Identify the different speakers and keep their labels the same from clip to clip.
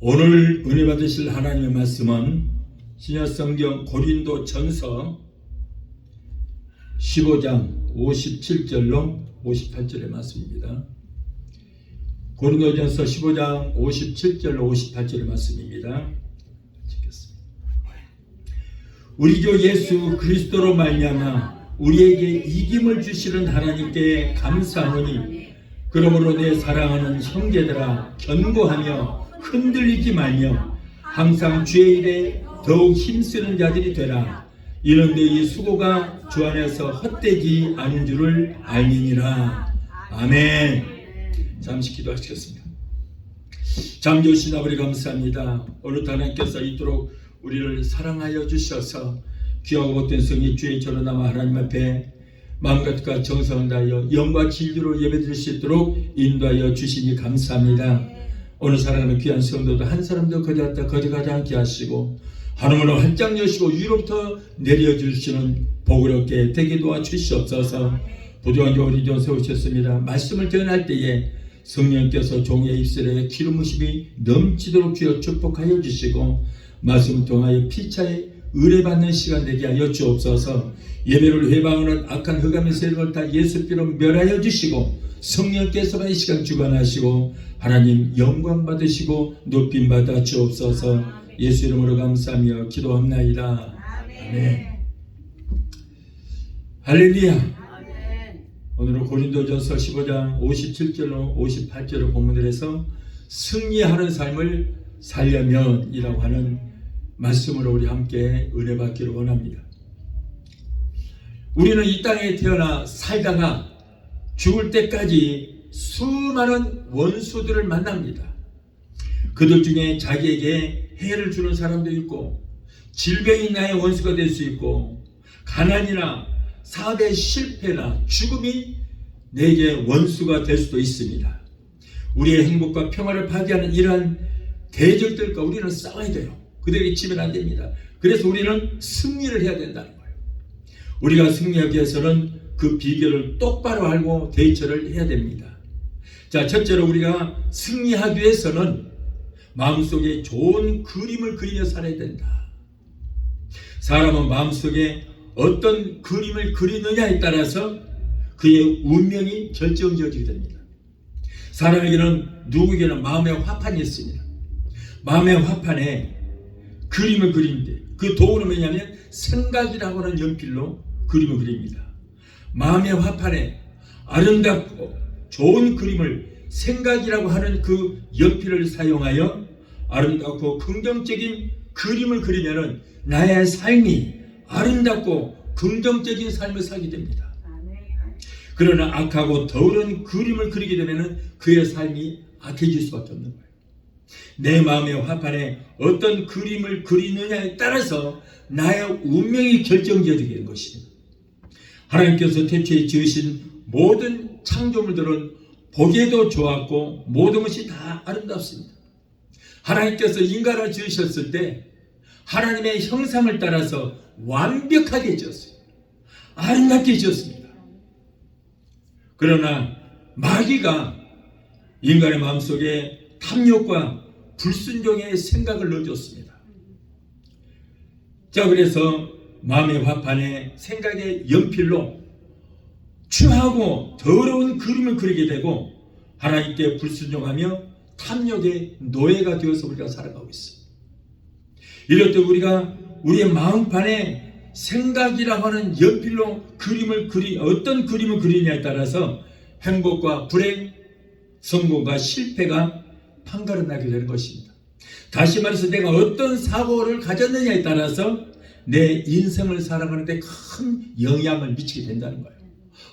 Speaker 1: 오늘 은혜 받으실 하나님의 말씀은 신약성경 고린도전서 15장 57절로 58절의 말씀입니다. 고린도전서 15장 57절로 58절의 말씀입니다. 읽겠습니다. 우리 주 예수 그리스도로 말미암아 우리에게 이김을 주시는 하나님께 감사하노니 그러므로 내 사랑하는 형제들아 견고하며 흔들리지 말며 항상 주의 일에 더욱 힘쓰는 자들이 되라. 이는 너희 수고가 주 안에서 헛되지 않은 줄을 알미니라. 아멘. 잠시 기도하시겠습니다. 잠조신 아버지 감사합니다. 오늘 하나님께서 이토록 우리를 사랑하여 주셔서 귀하고 못된 성이 주의 저로 남아 하나님 앞에 마음과 정성을 다하여 영과 진리로 예배드릴 수 있도록 인도하여 주시니 감사합니다. 오늘 사랑하는 귀한 성도도 한 사람도 거듭하지 않게 하시고 하늘문을 활짝 여시고 위로부터 내려주시는 복을 얻게 되게 도와주시옵소서. 부족한 우리 좀 세우셨습니다. 말씀을 전할 때에 성령께서 종의 입술에 기름 부심이 넘치도록 주여 축복하여 주시고 말씀을 통하여 피차에 의뢰받는 시간 되게 하여 주옵소서. 예배를 회방하는 악한 흑암의 세력을 다 예수께로 멸하여 주시고 성령께서만 이 시간 주관하시고 하나님 영광 받으시고 높임 받아 주옵소서. 예수 이름으로 감사하며 기도합나이다. 아멘. 할렐루야. 오늘은 고린도전서 15장 57절로 58절을 본문을 해서 승리하는 삶을 살려면 이라고 하는 말씀으로 우리 함께 은혜 받기를 원합니다. 우리는 이 땅에 태어나 살다가 죽을 때까지 수많은 원수들을 만납니다. 그들 중에 자기에게 해를 주는 사람도 있고 질병이 나의 원수가 될 수 있고 가난이나 사업의 실패나 죽음이 내게 원수가 될 수도 있습니다. 우리의 행복과 평화를 파괴하는 이러한 대적들과 우리는 싸워야 돼요. 그들에게 치면 안 됩니다. 그래서 우리는 승리를 해야 된다는 거예요. 우리가 승리하기 위해서는 그 비결을 똑바로 알고 대처를 해야 됩니다. 자, 첫째로 우리가 승리하기 위해서는 마음속에 좋은 그림을 그리며 살아야 된다. 사람은 마음속에 어떤 그림을 그리느냐에 따라서 그의 운명이 결정지어지게 됩니다. 사람에게는 누구에게나 마음의 화판이 있습니다. 마음의 화판에 그림을 그리는데 그 도구는 뭐냐면 생각이라고 하는 연필로 그림을 그립니다. 마음의 화판에 아름답고 좋은 그림을 생각이라고 하는 그 연필을 사용하여 아름답고 긍정적인 그림을 그리면은 나의 삶이 아름답고 긍정적인 삶을 살게 됩니다. 그러나 악하고 더러운 그림을 그리게 되면은 그의 삶이 악해질 수밖에 없는 거예요. 내 마음의 화판에 어떤 그림을 그리느냐에 따라서 나의 운명이 결정되어지게 되는 것입니다. 하나님께서 태초에 지으신 모든 창조물들은 보기에도 좋았고 모든 것이 다 아름답습니다. 하나님께서 인간을 지으셨을 때 하나님의 형상을 따라서 완벽하게 지었어요. 아름답게 지었습니다. 그러나 마귀가 인간의 마음속에 탐욕과 불순종의 생각을 넣어줬습니다. 자, 그래서 마음의 화판에 생각의 연필로 추하고 더러운 그림을 그리게 되고 하나님께 불순종하며 탐욕의 노예가 되어서 우리가 살아가고 있습니다. 이럴 때 우리가 우리의 마음판에 생각이라고 하는 연필로 어떤 그림을 그리냐에 따라서 행복과 불행, 성공과 실패가 판가름나게 되는 것입니다. 다시 말해서 내가 어떤 사고를 가졌느냐에 따라서 내 인생을 살아가는데 큰 영향을 미치게 된다는 거예요.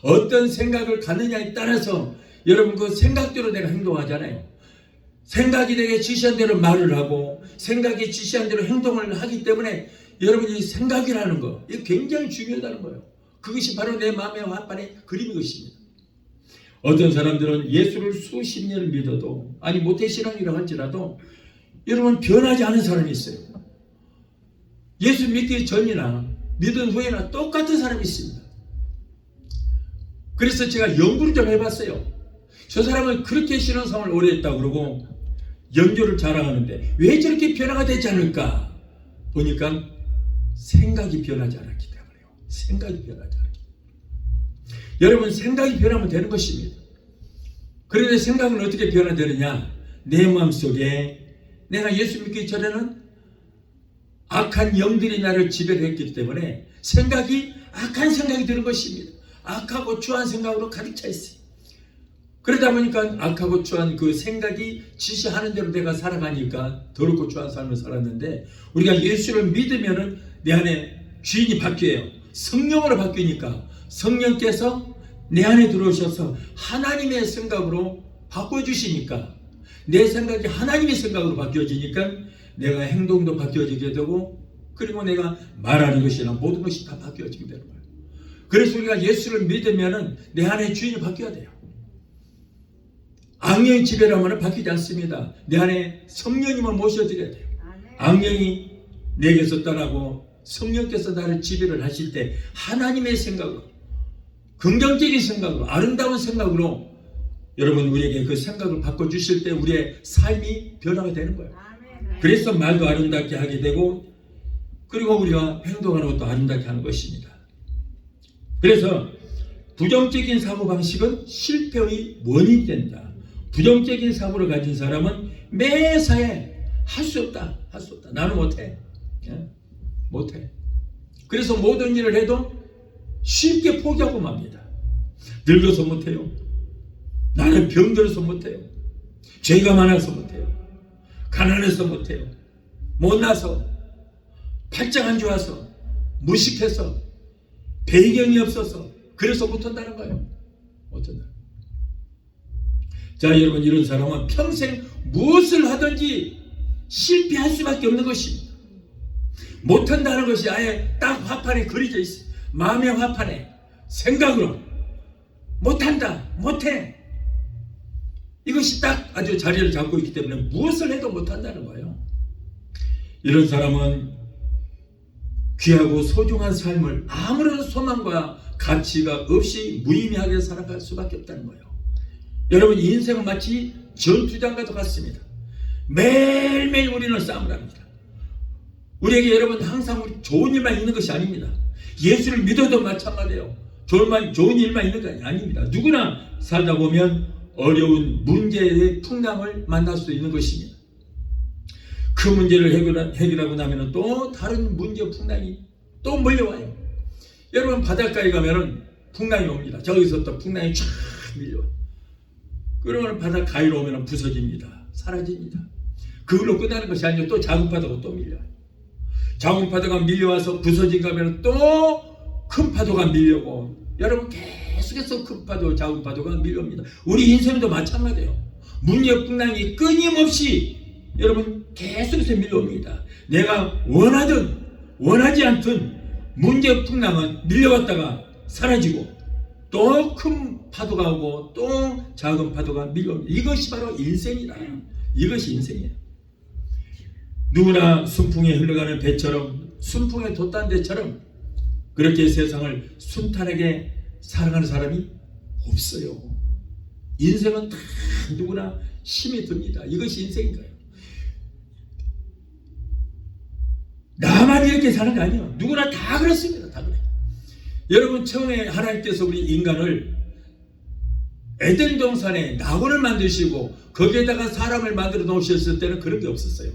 Speaker 1: 어떤 생각을 갖느냐에 따라서 여러분 그 생각대로 내가 행동하잖아요. 생각이 내게 지시한 대로 말을 하고 생각이 지시한 대로 행동을 하기 때문에 여러분이 생각이라는 거 이게 굉장히 중요하다는 거예요. 그것이 바로 내 마음의 화판에 그림인 것입니다. 어떤 사람들은 예수를 수십 년을 믿어도 아니 모태신앙이라고 할지라도 여러분 변하지 않은 사람이 있어요. 예수 믿기 전이나 믿은 후에나 똑같은 사람이 있습니다. 그래서 제가 연구를 좀 해봤어요. 저 사람은 그렇게 신앙생활을 오래 했다고 그러고 연교를 자랑하는데 왜 저렇게 변화가 되지 않을까? 보니까 생각이 변하지 않았기 때문에요. 생각이 변하지 않았기 때문에. 여러분, 생각이 변하면 되는 것입니다. 그런데 생각은 어떻게 변화되느냐? 내 마음속에 내가 예수 믿기 전에는 악한 영들이 나를 지배를 했기 때문에 생각이 악한 생각이 드는 것입니다. 악하고 추한 생각으로 가득 차 있어요. 그러다 보니까 악하고 추한 그 생각이 지시하는 대로 내가 살아가니까 더럽고 추한 삶을 살았는데, 우리가 예수를 믿으면은 내 안에 주인이 바뀌어요. 성령으로 바뀌니까 성령께서 내 안에 들어오셔서 하나님의 생각으로 바꿔주시니까, 내 생각이 하나님의 생각으로 바뀌어지니까 내가 행동도 바뀌어지게 되고, 그리고 내가 말하는 것이나 모든 것이 다 바뀌어지게 되는 거예요. 그래서 우리가 예수를 믿으면은 내 안에 주인이 바뀌어야 돼요. 악령이 지배를 하면 바뀌지 않습니다. 내 안에 성령님을 모셔드려야 돼요. 악령이 내게서 떠나고 성령께서 나를 지배를 하실 때 하나님의 생각으로, 긍정적인 생각으로, 아름다운 생각으로 여러분 우리에게 그 생각을 바꿔주실 때 우리의 삶이 변화가 되는 거예요. 그래서 말도 아름답게 하게 되고, 그리고 우리가 행동하는 것도 아름답게 하는 것입니다. 그래서 부정적인 사고방식은 실패의 원인이 된다. 부정적인 사고를 가진 사람은 매사에 할 수 없다. 할 수 없다. 나는 못해. 못해. 그래서 모든 일을 해도 쉽게 포기하고 맙니다. 늙어서 못해요. 나는 병들어서 못해요. 죄가 많아서 못해요. 가난해서 못해요. 못나서, 팔짱 안 좋아서, 무식해서, 배경이 없어서, 그래서 못한다는 거예요. 못한다. 자, 여러분, 이런 사람은 평생 무엇을 하든지 실패할 수밖에 없는 것입니다. 못한다는 것이 아예 딱 화판에 그려져 있어요. 마음의 화판에, 생각으로 못한다, 못해. 이것이 딱 아주 자리를 잡고 있기 때문에 무엇을 해도 못한다는 거예요. 이런 사람은 귀하고 소중한 삶을 아무런 소망과 가치가 없이 무의미하게 살아갈 수밖에 없다는 거예요. 여러분, 인생은 마치 전투장과도 같습니다. 매일매일 우리는 싸움을 합니다. 우리에게 여러분 항상 좋은 일만 있는 것이 아닙니다. 예수를 믿어도 마찬가지예요. 좋은 일만 있는 게 아닙니다. 누구나 살다 보면 어려운 문제의 풍랑을 만날 수 있는 것입니다. 그 문제를 해결하고 나면 또 다른 문제 풍랑이 또 몰려와요. 여러분, 바닷가에 가면은 풍랑이 옵니다. 저기서 또 풍랑이 쫙 밀려와. 그러면 바다 가위로 오면 부서집니다. 사라집니다. 그걸로 끝나는 것이 아니고 또 작은 파도가 또 밀려와요. 작은 파도가 밀려와서 부서진 가면 또 큰 파도가 밀려오고, 여러분 계속해서 큰 파도, 작은 파도가 밀려옵니다. 우리 인생도 마찬가지예요. 문제 풍랑이 끊임없이 여러분 계속해서 밀려옵니다. 내가 원하든 원하지 않든 문제 풍랑은 밀려왔다가 사라지고 또 큰 파도가 오고 또 작은 파도가 밀려옵니다. 이것이 바로 인생이다. 이것이 인생이에요. 누구나 순풍에 흘러가는 배처럼, 순풍에 돛단 데처럼 그렇게 세상을 순탄하게 살아가는 사람이 없어요. 인생은 다 누구나 힘이 듭니다. 이것이 인생인 거예요. 나만 이렇게 사는 거 아니에요. 누구나 다 그렇습니다. 다 그래요. 여러분, 처음에 하나님께서 우리 인간을 에덴 동산에 낙원을 만드시고 거기에다가 사람을 만들어 놓으셨을 때는 그런 게 없었어요.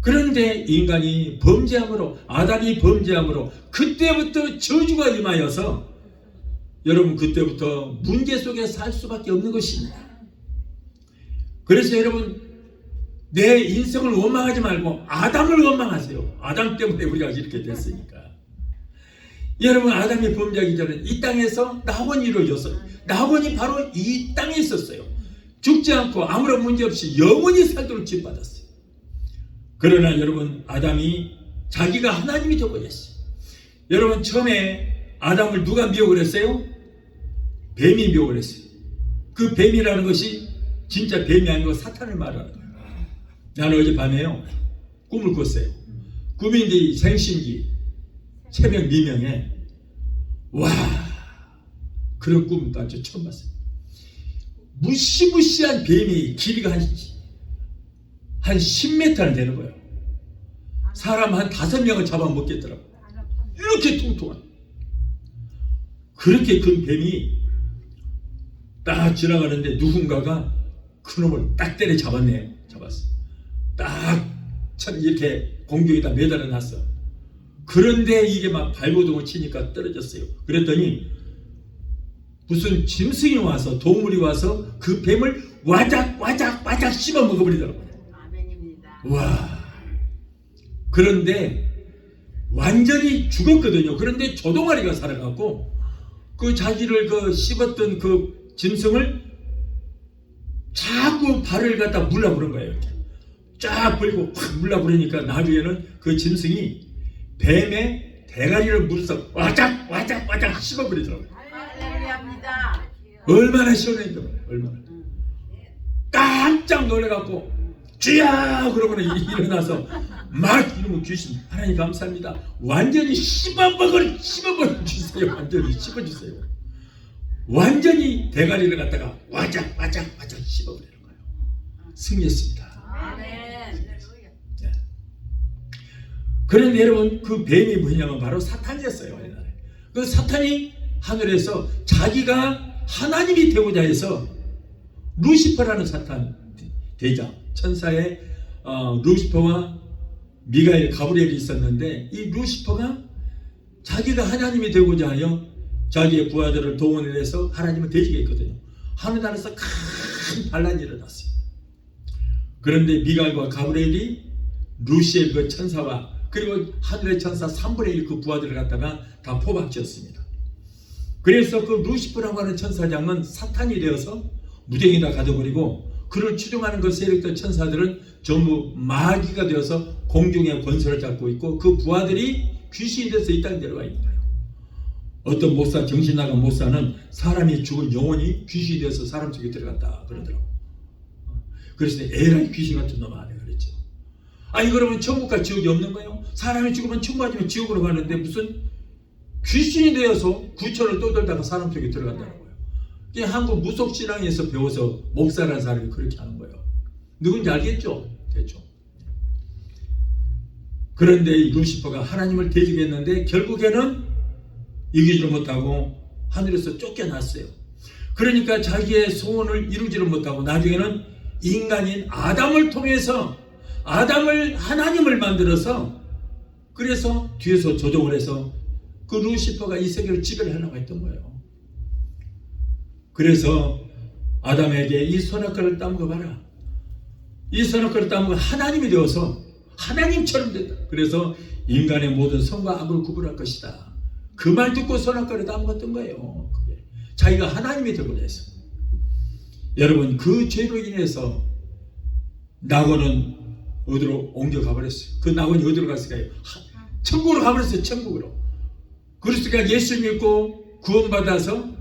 Speaker 1: 그런데 인간이 범죄함으로, 아담이 범죄함으로 그때부터 저주가 임하여서 여러분 그때부터 문제 속에 살 수밖에 없는 것입니다. 그래서 여러분, 내 인생을 원망하지 말고 아담을 원망하세요. 아담 때문에 우리가 이렇게 됐으니까. 여러분, 아담이 범죄하기 전에 이 땅에서 낙원이 이루어졌어요. 낙원이 바로 이 땅에 있었어요. 죽지 않고 아무런 문제 없이 영원히 살도록 지받았어요. 그러나 여러분, 아담이 자기가 하나님이 되어버렸어요. 여러분, 처음에 아담을 누가 미혹을 했어요? 뱀이 미혹을 했어요. 그 뱀이라는 것이 진짜 뱀이 아니고 사탄을 말하는 거예요. 나는 어젯밤에요 꿈을 꿨어요. 꿈인데 생신기 새벽 미명에, 와, 그런 꿈도 아주 처음 봤어요. 무시무시한 뱀이 길이가 한 한 10m는 되는 거예요. 사람 한 5명을 잡아먹겠더라고. 이렇게 통통한. 그렇게 큰 뱀이 딱 지나가는데 누군가가 그놈을 딱 때려 잡았네요. 잡았어. 딱 참 이렇게 공중에다 매달아 놨어. 그런데 이게 막 발버둥을 치니까 떨어졌어요. 그랬더니 무슨 짐승이 와서, 동물이 와서 그 뱀을 와작 씹어 먹어버리더라고요.
Speaker 2: 아멘입니다.
Speaker 1: 와. 그런데 완전히 죽었거든요. 그런데 조동아리가 살아갖고 그 자기를 그 씹었던 그 짐승을 자꾸 발을 갖다 물라부른 거예요. 이렇게 쫙 벌고 확 물라부르니까 나중에는 그 짐승이 뱀의 대가리를 물어서 와작 씹어버리더라고요.
Speaker 2: 할렐루야입니다.
Speaker 1: 얼마나 시원했던 거예요. 얼마나. 깜짝 놀래갖고 주야 그러고는 일어나서 막 이러면 귀신, 하나님 감사합니다. 완전히 씹어버려 주세요. 완전히 씹어주세요. 완전히 대가리를 갖다가 와작 씹어버리는 거예요. 승리했습니다.
Speaker 2: 아멘.
Speaker 1: 네. 그런데 여러분 그 뱀이 뭐냐면 바로 사탄이었어요. 옛날에. 그 사탄이 하늘에서 자기가 하나님이 되고자 해서 루시퍼라는 사탄 대장 천사의 루시퍼와 미가엘 가브리엘이 있었는데, 이 루시퍼가 자기가 하나님이 되고자 하여 자기의 부하들을 동원해서 하나님을 대지게 했거든요. 하늘나라에서 큰 반란이 일어났어요. 그런데 미가엘과 가브리엘이 루시엘 그 천사와 그리고 하늘의 천사 3분의 1 그 부하들을 갖다가 다 포박지었습니다. 그래서 그 루시퍼라고 하는 천사장은 사탄이 되어서 무정에다 가둬버리고, 그를 추종하는 그 세력들 천사들은 전부 마귀가 되어서 공중의 권세를 잡고 있고, 그 부하들이 귀신이 돼서 이 땅에 내려와 있는 거예요. 어떤 목사, 정신 나간 목사는 사람이 죽은 영혼이 귀신이 되어서 사람 속에 들어갔다 그러더라고. 그래서 에라이 귀신 같은 놈 아니야 그랬죠. 아니 그러면 천국과 지옥이 없는 거예요? 사람이 죽으면 천국 아니면 지옥으로 가는데 무슨 귀신이 되어서 구천을 떠돌다가 사람 속에 들어간다는 거예요. 이게 한국 무속신앙에서 배워서 목사라는 사람이 그렇게 하는 거예요. 누군지 알겠죠? 대충. 그런데 이 루시퍼가 하나님을 대적했는데 결국에는 이기지를 못하고 하늘에서 쫓겨났어요. 그러니까 자기의 소원을 이루지를 못하고 나중에는 인간인 아담을 통해서 아담을 하나님을 만들어서, 그래서 뒤에서 조종을 해서 그 루시퍼가 이 세계를 지배를 하려고 했던 거예요. 그래서 아담에게 이 선악과를 따먹어 봐라. 이 선악과를 따먹어 하나님이 되어서 하나님처럼 된다. 그래서 인간의 모든 선과 악을 구분할 것이다. 그 말 듣고 선악과를 따먹었던 거예요. 그게 자기가 하나님이 되고자 했어. 여러분 그 죄로 인해서 낙원은 어디로 옮겨가 버렸어요. 그 낙원이 어디로 갔을까요? 천국으로 가버렸어요. 천국으로. 그러니까 예수 믿고 구원받아서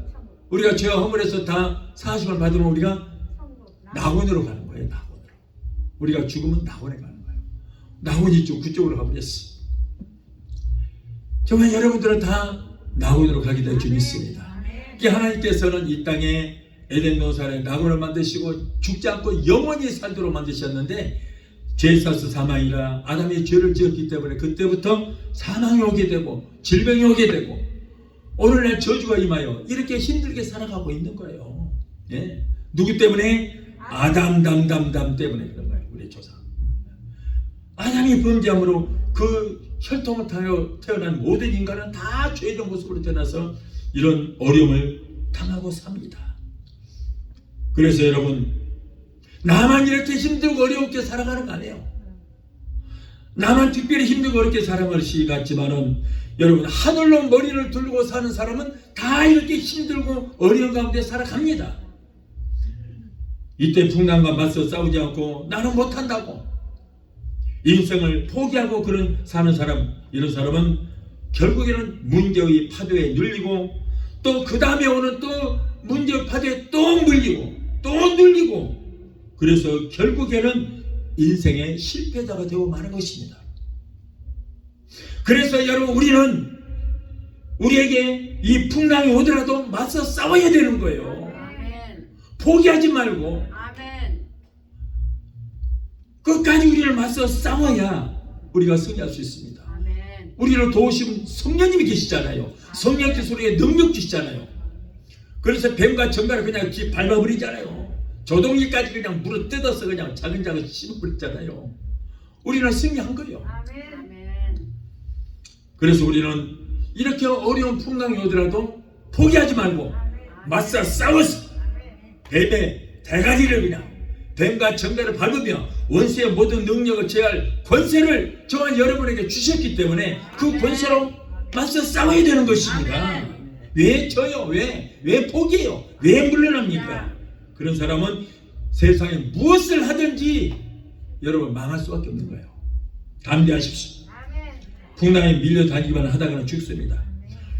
Speaker 1: 우리가 죄와 허물에서 다 사하심을 받으면 우리가 낙원으로 가는 거예요. 낙원으로. 우리가 죽으면 낙원에 가는 거예요. 낙원이 그쪽으로 가버렸어. 정말 여러분들은 다 낙원으로 가게 될 줄 믿습니다. 하나님께서는 이 땅에 에덴 동산에 낙원을 만드시고 죽지 않고 영원히 살도록 만드셨는데, 죄 사서 사망이라 아담이 죄를 지었기 때문에 그때부터 사망이 오게 되고 질병이 오게 되고 오늘날 저주가 임하여 이렇게 힘들게 살아가고 있는 거예요. 예. 누구 때문에? 아담 때문에 그런 거예요. 우리 조상. 아담이 범죄함으로 그 혈통을 타여 태어난 모든 인간은 다 죄의 모습으로 태어나서 이런 어려움을 당하고 삽니다. 그래서 여러분, 나만 이렇게 힘들고 어렵게 살아가는 거 아니에요. 나만 특별히 힘들고 어렵게 살아가는 것이 같지만은, 여러분 하늘로 머리를 들고 사는 사람은 다 이렇게 힘들고 어려운 가운데 살아갑니다. 이때 풍랑과 맞서 싸우지 않고 나는 못한다고 인생을 포기하고 그런 사는 사람, 이런 사람은 결국에는 문제의 파도에 눌리고 또 그 다음에 오는 또 문제의 파도에 또 물리고 또 눌리고, 그래서 결국에는 인생의 실패자가 되고 마는 것입니다. 그래서 여러분 우리에게 이 풍랑이 오더라도 맞서 싸워야 되는 거예요.
Speaker 2: 아멘.
Speaker 1: 포기하지 말고.
Speaker 2: 아멘.
Speaker 1: 끝까지 우리를 맞서 싸워야 우리가 승리할 수 있습니다.
Speaker 2: 아멘.
Speaker 1: 우리를 도우신 성령님이 계시잖아요. 성령께서 우리에게 능력 주시잖아요. 그래서 뱀과 정갈을 그냥 밟아버리잖아요. 조동이까지 그냥 물어 뜯어서 그냥 자근자근 씹어버렸잖아요. 우리는 승리한 거예요.
Speaker 2: 아멘.
Speaker 1: 그래서 우리는 이렇게 어려운 풍랑이 오더라도 포기하지 말고 맞서 싸워서 뱀의 대가리를 그냥 뱀과 정갈을 밟으며 원수의 모든 능력을 제할 권세를 저와 여러분에게 주셨기 때문에 그 권세로 맞서 싸워야 되는 것입니다. 왜 져요? 왜 포기해요? 왜 물러납니까? 그런 사람은 세상에 무엇을 하든지 여러분 망할 수밖에 없는 거예요. 담대하십시오. 풍랑에 밀려다니기만 하다가는 죽습니다.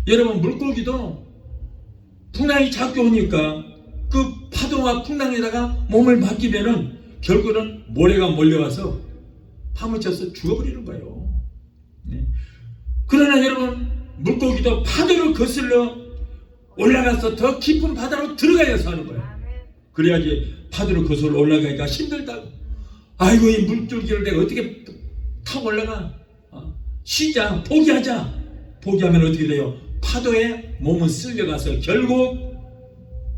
Speaker 1: 여러분, 물고기도 풍랑이 자꾸 오니까 그 파도와 풍랑에다가 몸을 맡기면은 결국은 모래가 몰려와서 파묻혀서 죽어버리는 거예요. 네. 그러나 여러분, 물고기도 파도를 거슬러 올라가서 더 깊은 바다로 들어가야 사는 거예요. 그래야지 파도를 거슬러 올라가기가 힘들다고. 아이고, 이 물줄기를 내가 어떻게 타고 올라가? 쉬자, 포기하자. 포기하면 어떻게 돼요? 파도에 몸은 쓸려가서 결국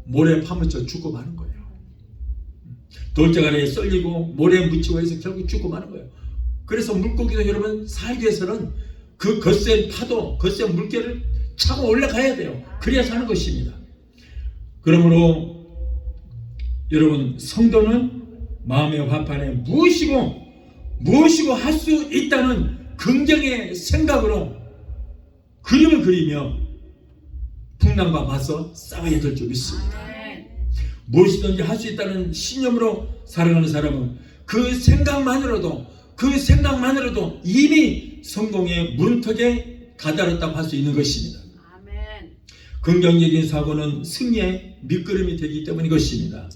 Speaker 1: 모래에 파묻혀 죽고 마는 거예요. 돌대가리에 썰리고 모래에 묻히고 해서 결국 죽고 마는 거예요. 그래서 물고기도 여러분 살기 위해서는 그 거센 파도, 거센 물결을 차고 올라가야 돼요. 그래야 사는 것입니다. 그러므로 여러분, 성도는 마음의 화판에 무엇이고 할 수 있다는 긍정의 생각으로 그림을 그리며 풍랑과 맞서 싸워야 될 줄 믿습니다. 무엇이든지 할 수 있다는 신념으로 살아가는 사람은 그 생각만으로도 이미 성공의 문턱에 다다랐다고 할 수 있는 것입니다. 긍정적인 사고는 승리의 밑거름이 되기 때문인 것입니다.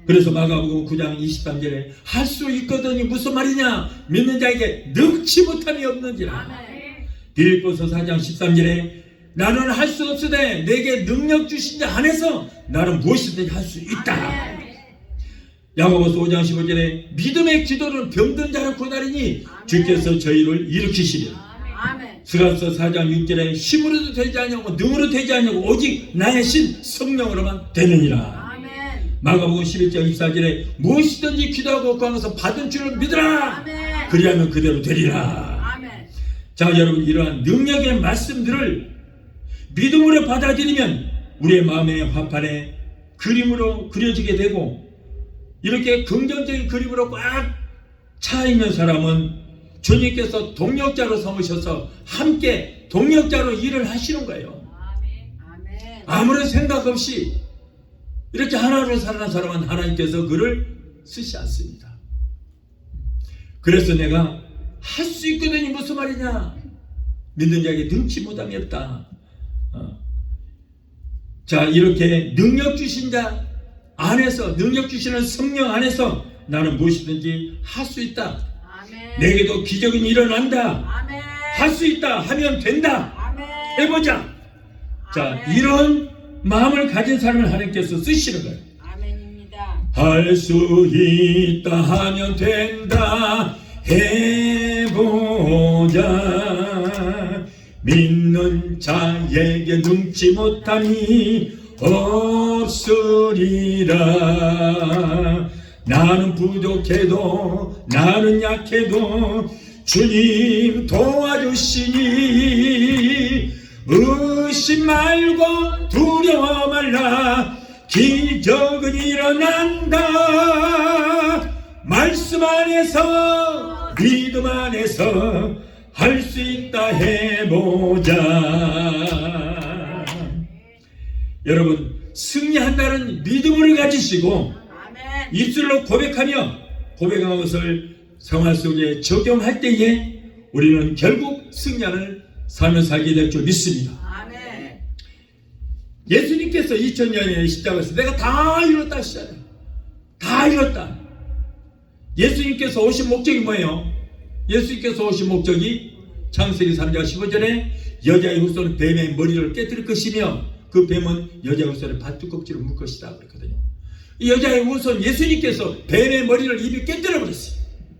Speaker 1: 그래서 마가복음 9장 23절에 할 수 있거든이 무슨 말이냐? 믿는 자에게 능치 못함이 없는지라. 빌립보서 4장 13절에 나는 할 수 없으되 내게 능력 주신 자 안에서 나는 무엇이든지 할 수 있다. 야고보서 5장 15절에 믿음의 기도는 병든 자를 고나리니 주께서 저희를 일으키시리라. 스가랴서 4장 6절에 힘으로도 되지 않냐고 능으로 되지 않냐고 오직 나의 신 성령으로만 되느니라. 마가복음 11장 24절에 무엇이든지 기도하고 구하면서 받은 줄을 믿으라. 그리하면 그대로 되리라. 자, 여러분, 이러한 능력의 말씀들을 믿음으로 받아들이면 우리의 마음의 화판에 그림으로 그려지게 되고, 이렇게 긍정적인 그림으로 꽉 차 있는 사람은 주님께서 동력자로 삼으셔서 함께 동력자로 일을 하시는 거예요. 아무런 생각 없이 이렇게 하나로 살아가는 사람은 하나님께서 그를 쓰지 않습니다. 그래서 내가 할 수 있거든이 무슨 말이냐? 믿는 자에게 능치 못함이 없다. 자, 이렇게 능력 주신 자 안에서, 능력 주시는 성령 안에서 나는 무엇이든지 할 수 있다. 내게도 기적은 일어난다. 할 수 있다 하면 된다. 해보자. 자, 이런 마음을 가진 사람을 하나님께서 쓰시는 거예요. 할 수 있다 하면 된다. 해보자. 믿는 자에게 능치 못함이 없으리라. 나는 부족해도 나는 약해도 주님 도와주시니 의심 말고 두려워 말라. 기적은 일어난다. 말씀 안에서 믿음 안에서 할 수 있다. 해보자. 여러분, 승리한다는 믿음을 가지시고 입술로 고백하는 것을 생활 속에 적용할 때에 우리는 결국 승리하는 삶을 살게 될 줄 믿습니다. 예수님께서 2000년에 십자가에서 내가 다 이뤘다 하시잖아요. 다 이뤘다. 예수님께서 오신 목적이 뭐예요? 예수님께서 오신 목적이 창세기 3장 15절에 여자의 후손은 뱀의 머리를 깨뜨릴 것이며 그 뱀은 여자의 후손의 밭두껍질을 물 것이다 그랬거든요. 이 여자의 후손 예수님께서 뱀의 머리를 입에 깨뜨려 버렸어요.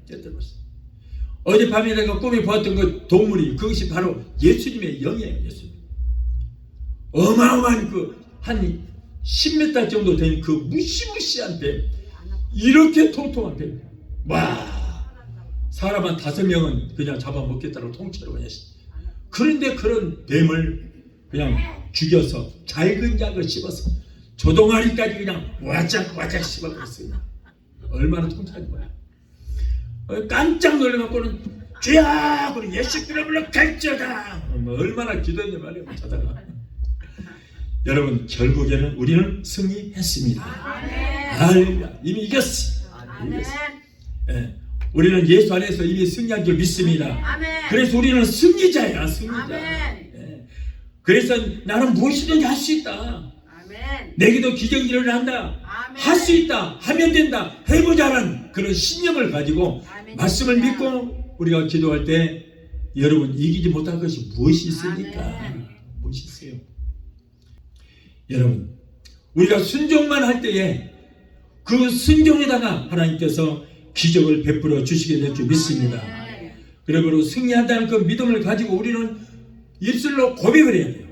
Speaker 1: 깨뜨렸어요. 어젯밤에 내가 꿈에 보았던 그 동물이 그것이 바로 예수님의 영이에요. 예수님. 어마어마한 그 한 10m 정도 된 그 무시무시한 뱀, 이렇게 통통한 뱀. 와, 사람 한 5명은 그냥 잡아먹겠다고 통째로 그냥. 그런데 그런 뱀을 그냥 죽여서 잘근 약을 씹어서 조동아리까지 그냥 와작와작 씹어버렸어요. 얼마나 통쾌한 거야. 깜짝 놀래갖고는 주야! 그리고 예수 그러므로 갈지어다! 얼마나 기도했냐 말이야. 자다가 여러분, 결국에는 우리는 승리했습니다. 할렐루야. 이미 이겼어. 이겼어. 예, 우리는 예수 안에서 이미 승리한 줄 믿습니다. 그래서 우리는 승리자야. 승리자. 예, 그래서 나는 무엇이든지 할 수 있다. 내게도 기적이 일어난다. 할 수 있다. 하면 된다. 해보자는 그런 신념을 가지고 말씀을 믿고 우리가 기도할 때 여러분, 이기지 못할 것이 무엇이 있습니까? 무엇이 있어요? 여러분, 우리가 순종만 할 때에 그 순종에다가 하나님께서 기적을 베풀어 주시게 될 줄 믿습니다. 그러므로 승리한다는 그 믿음을 가지고 우리는 입술로 고백을 해야 돼요.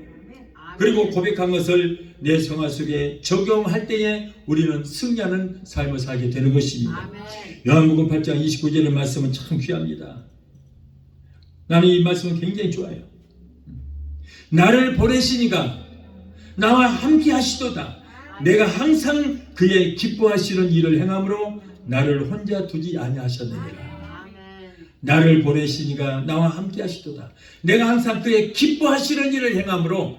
Speaker 1: 그리고 고백한 것을 내 생활 속에 적용할 때에 우리는 승리하는 삶을 살게 되는 것입니다. 요한복음 8장 29절의 말씀은 참 귀합니다. 나는 이 말씀은 굉장히 좋아요. 나를 보내시니가 나와 함께 하시도다. 내가 항상 그의 기뻐하시는 일을 행함으로 나를 혼자 두지 아니하셨느니라. 나를 보내시니가 나와 함께 하시도다. 내가 항상 그의 기뻐하시는 일을 행함으로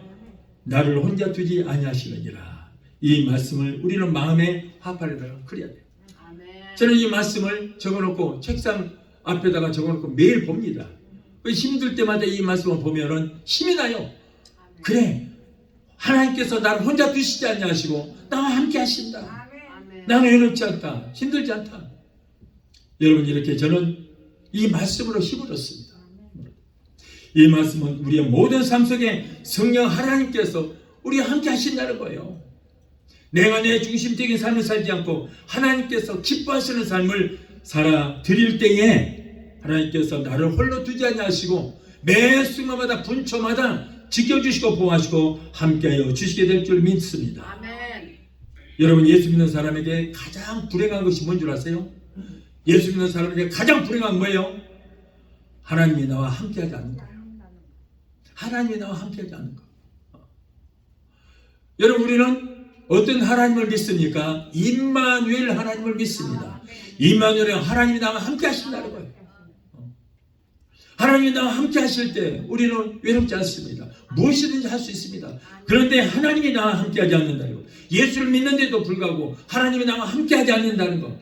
Speaker 1: 나를 혼자 두지 아니하시느니라. 이 말씀을 우리는 마음에 화판에다가 그려야 돼요. 저는 이 말씀을 적어놓고 책상 앞에다가 적어놓고 매일 봅니다. 힘들 때마다 이 말씀을 보면은 힘이 나요. 그래, 하나님께서 나를 혼자 두시지 아니하시고 나와 함께 하신다. 나는 외롭지 않다. 힘들지 않다. 여러분, 이렇게 저는 이 말씀으로 힘을 얻습니다. 이 말씀은 우리의 모든 삶 속에 성령 하나님께서 우리와 함께 하신다는 거예요. 내가 내 중심적인 삶을 살지 않고 하나님께서 기뻐하시는 삶을 살아 드릴 때에 하나님께서 나를 홀로 두지 아니하시고 매 순간마다 분초마다 지켜주시고 보호하시고 함께하여 주시게 될 줄 믿습니다. 여러분, 예수 믿는 사람에게 가장 불행한 것이 뭔 줄 아세요? 예수 믿는 사람에게 가장 불행한 거예요? 하나님이 나와 함께하지 않는 거예요. 하나님이 나와 함께하지 않는 거. 여러분, 우리는 어떤 하나님을 믿습니까? 임마누엘 하나님을 믿습니다. 임마누엘은 하나님이 나와 함께 하신다는 거예요. 하나님이 나와 함께 하실 때 우리는 외롭지 않습니다. 무엇이든지 할 수 있습니다. 그런데 하나님이 나와 함께 하지 않는다는 거, 예수를 믿는데도 불구하고 하나님이 나와 함께 하지 않는다는 거,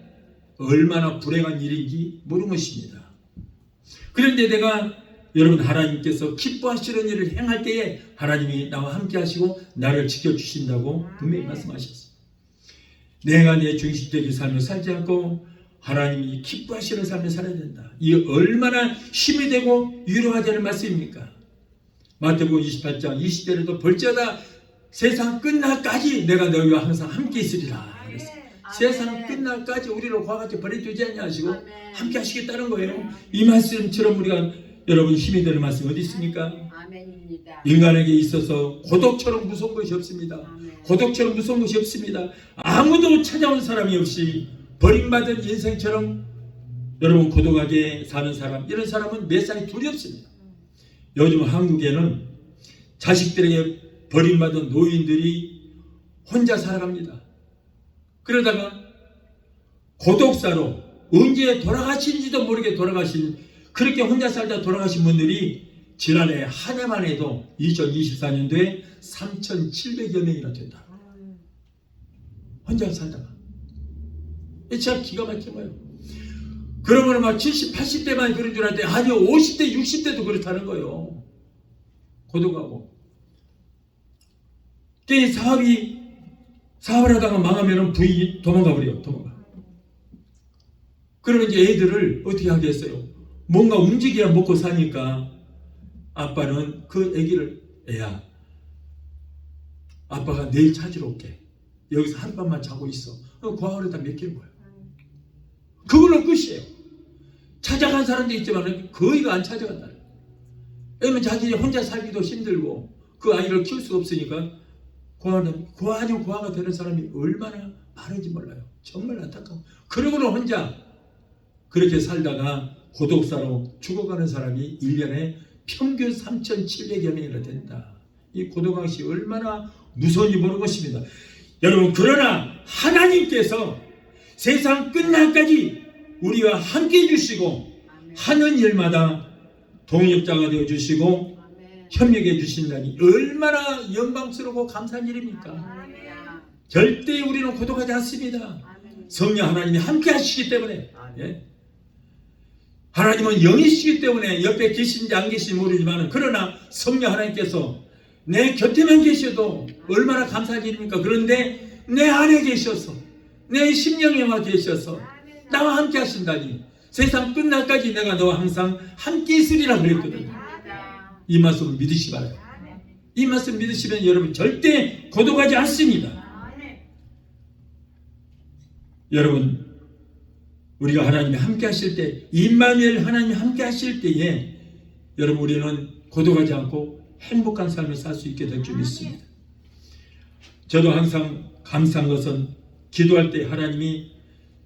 Speaker 1: 얼마나 불행한 일인지 모르는 것입니다. 그런데 내가 여러분, 하나님께서 기뻐하시는 일을 행할 때에 하나님이 나와 함께 하시고 나를 지켜주신다고 분명히 말씀하셨어요. 내가 내 중심적인 삶을 살지 않고 하나님이 기뻐하시는 삶을 살아야 된다. 이게 얼마나 힘이 되고 위로가 되는 말씀입니까? 마태복음 28장 20절에도 볼지어다 세상 끝날까지 내가 너희와 항상 함께 있으리라. 세상 끝날까지 우리를 그와 같이 버려두지 아니하시고 함께 하시겠다는 거예요. 이 말씀처럼 우리가 여러분 힘이 되는 말씀이 어디 있습니까? 인간에게 있어서 고독처럼 무서운 것이 없습니다. 고독처럼 무서운 것이 없습니다. 아무도 찾아온 사람이 없이 버림받은 인생처럼 여러분 고독하게 사는 사람, 이런 사람은 몇 살이 둘이 없습니다. 요즘 한국에는 자식들에게 버림받은 노인들이 혼자 살아갑니다. 그러다가 고독사로 언제 돌아가신지도 모르게 돌아가신, 그렇게 혼자 살다 돌아가신 분들이 지난해 한 해만 해도 2024년도에 3,700여 명이나 된다. 혼자 살다가. 진짜 기가 막힌 거예요. 그러면 막 70, 80대만 그런 줄 알았는데 아니 50대, 60대도 그렇다는 거예요. 고독하고. 사업을 하다가 망하면 부인이 도망가 버려요. 그러면 이제 애들을 어떻게 하겠어요? 뭔가 움직여야 먹고 사니까 아빠는 그 애기를, 애야, 아빠가 내일 찾으러 올게. 여기서 하룻밤만 자고 있어. 그 하루에다 맡기는 거예요. 그걸로 끝이에요. 찾아간 사람도 있지만 거의가 안 찾아간다. 왜냐면 자기 혼자 살기도 힘들고 그 아이를 키울 수가 없으니까 아주 고아가 되는 사람이 얼마나 많은지 몰라요. 정말 안타까워. 그러고는 혼자 그렇게 살다가 고독사로 죽어가는 사람이 1년에 평균 3,700여 명이나 된다. 이 고독항시 얼마나 무서운지 모르는 것입니다. 여러분, 그러나 하나님께서 세상 끝날까지 우리와 함께 해주시고 하는 일마다 동역자가 되어주시고 협력해 주신다니 얼마나 영광스럽고 감사한 일입니까? 절대 우리는 고독하지 않습니다. 성령 하나님이 함께 하시기 때문에, 예? 하나님은 영이시기 때문에 옆에 계신지 안 계신지 모르지만, 그러나 성령 하나님께서 내 곁에만 계셔도 얼마나 감사한 일입니까? 그런데 내 안에 계셔서, 내 심령에만 계셔서 나와 함께 하신다니, 세상 끝날까지 내가 너와 항상 함께 있으리라 그랬거든요. 이 말씀을 믿으시 바라요. 이 말씀 믿으시면 여러분 절대 고독하지 않습니다. 여러분, 우리가 하나님이 함께 하실 때, 임마누엘 하나님이 함께 하실 때에 여러분 우리는 고독하지 않고 행복한 삶을 살 수 있게 될 줄 믿습니다. 저도 항상 감사한 것은 기도할 때 하나님이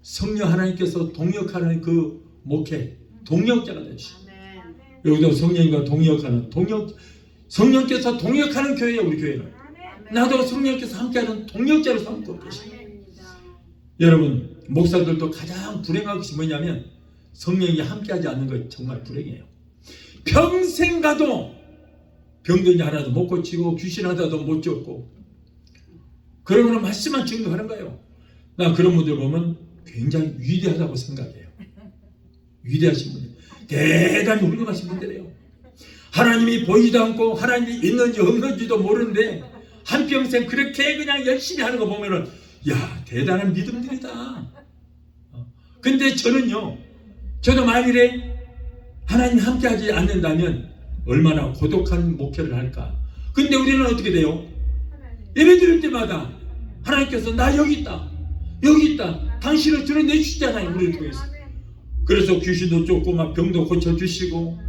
Speaker 1: 성령 하나님께서 동역하는 그 목회 동역자가 되시고, 여기도 성령과 동역하는 성령께서 동역하는 교회예요. 우리 교회는 나도 성령께서 함께하는 동역자로 삼고 계십니다. 여러분, 목사들도 가장 불행한 것이 뭐냐면 성령이 함께하지 않는 것 정말 불행해요. 평생 가도 병든지 하나도 못 고치고 귀신 하나도 못 쫓고 그러고는 말씀만 증거하는 거예요. 나 그런 분들 보면 굉장히 위대하다고 생각해요. 위대하신 분들, 대단히 훌륭하신 분들이에요. 하나님이 보이지도 않고 하나님이 있는지 없는지도 모르는데 한평생 그렇게 그냥 열심히 하는 거 보면은 야, 대단한 믿음들이다. 근데 저도 만일에 하나님 함께하지 않는다면 얼마나 고독한 목회를 할까. 근데 우리는 어떻게 돼요? 예배 드릴 때마다 하나님께서 나 여기 있다, 여기 있다, 당신을 드러내주시잖아요. 우리를 통해서. 그래서 귀신도 쫓고 막 병도 고쳐주시고,